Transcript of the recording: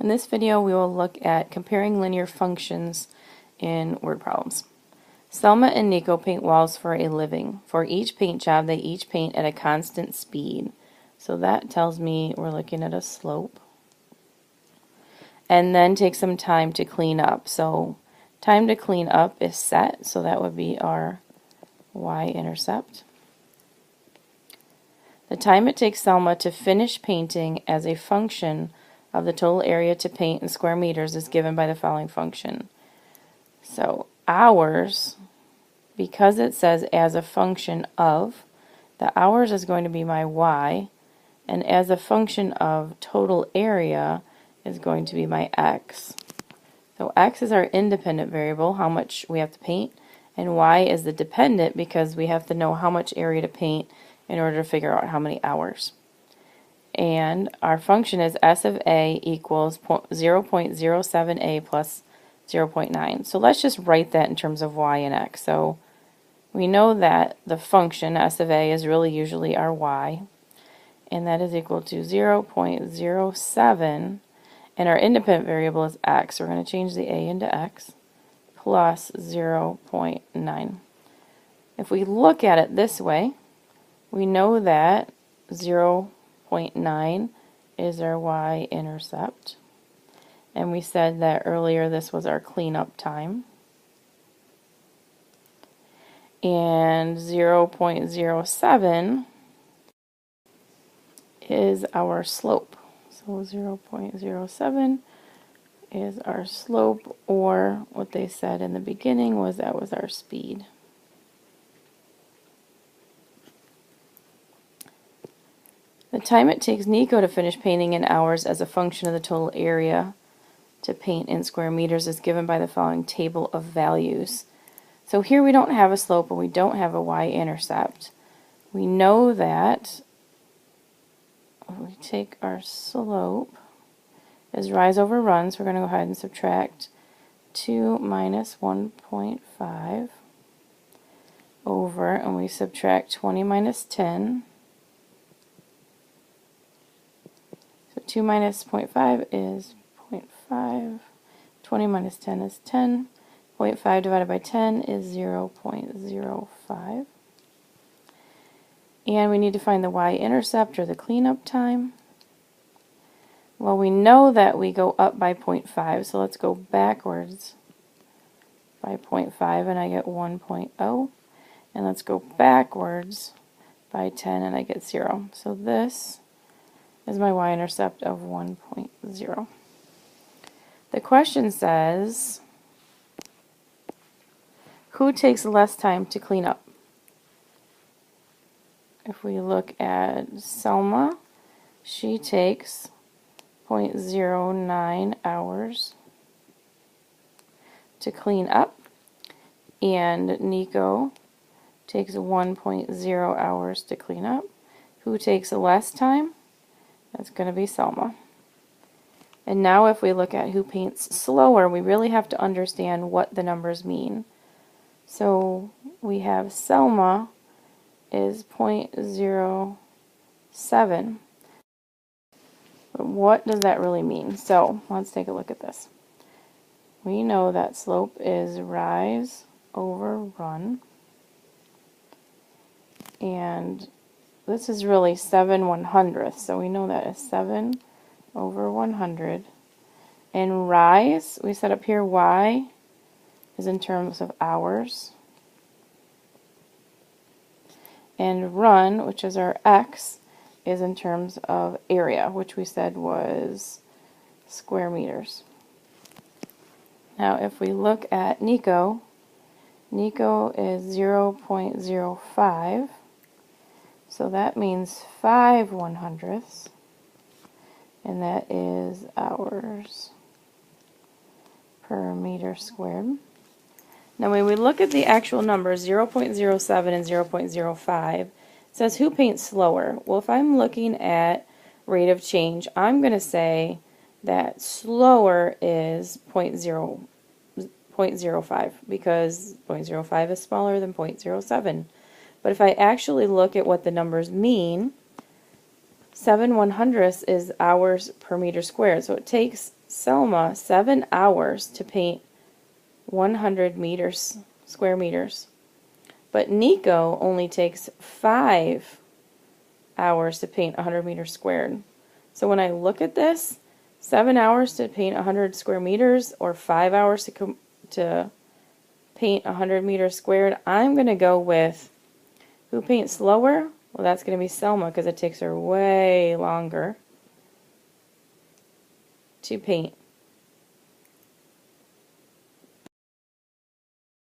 In this video, we will look at comparing linear functions in word problems. Selma and Nico paint walls for a living. For each paint job, they each paint at a constant speed. So that tells me we're looking at a slope. And then take some time to clean up. So time to clean up is set, so that would be our y-intercept. The time it takes Selma to finish painting as a function of the total area to paint in square meters is given by the following function. So hours, because it says as a function of, the hours is going to be my y, and as a function of total area is going to be my x. So x is our independent variable, how much we have to paint, and y is the dependent because we have to know how much area to paint in order to figure out how many hours. And our function is s of a equals 0.07a plus 0.9. So let's just write that in terms of y and x. So we know that the function s of a is really usually our y, and that is equal to 0.07, and our independent variable is x. We're going to change the a into x, plus 0.9. If we look at it this way, we know that 0.9 is our y-intercept. And we said that earlier this was our cleanup time. And 0.07 is our slope. So 0.07 is our slope, or what they said in the beginning was that was our speed. The time it takes Nico to finish painting in hours as a function of the total area to paint in square meters is given by the following table of values. So here we don't have a slope and we don't have a y-intercept. We know that if we take our slope as rise over run, so we're going to go ahead and subtract 2 minus 1.5 over, and we subtract 20 minus 10. 2 minus 0.5 is 0.5. 20 minus 10 is 10. 0.5 divided by 10 is 0.05. And we need to find the y-intercept, or the cleanup time. Well, we know that we go up by 0.5, so let's go backwards by 0.5, and I get 1.0. And let's go backwards by 10, and I get 0. So this is my y-intercept of 1.0. The question says, who takes less time to clean up? If we look at Selma, she takes 0.09 hours to clean up, and Nico takes 1.0 hours to clean up. Who takes less time? That's going to be Selma. And now if we look at who paints slower, we really have to understand what the numbers mean. So we have Selma is 0.07. But what does that really mean? So let's take a look at this. We know that slope is rise over run. And this is really 7/100ths, so we know that is 7 over 100. And rise, we set up here y is in terms of hours. And run, which is our x, is in terms of area, which we said was square meters. Now if we look at Nico, Nico is 0.05. So that means 5/100ths, and that is hours per meter squared. Now when we look at the actual numbers, 0.07 and 0.05, it says who paints slower? Well, if I'm looking at rate of change, I'm going to say that slower is 0.05 because 0.05 is smaller than 0.07. But if I actually look at what the numbers mean, 7/100ths is hours per meter squared. So it takes Selma 7 hours to paint 100 meters, square meters. But Nico only takes 5 hours to paint 100 meters squared. So when I look at this, 7 hours to paint 100 square meters or 5 hours to paint 100 meters squared, I'm going to go with who paints slower? Well, that's going to be Selma because it takes her way longer to paint.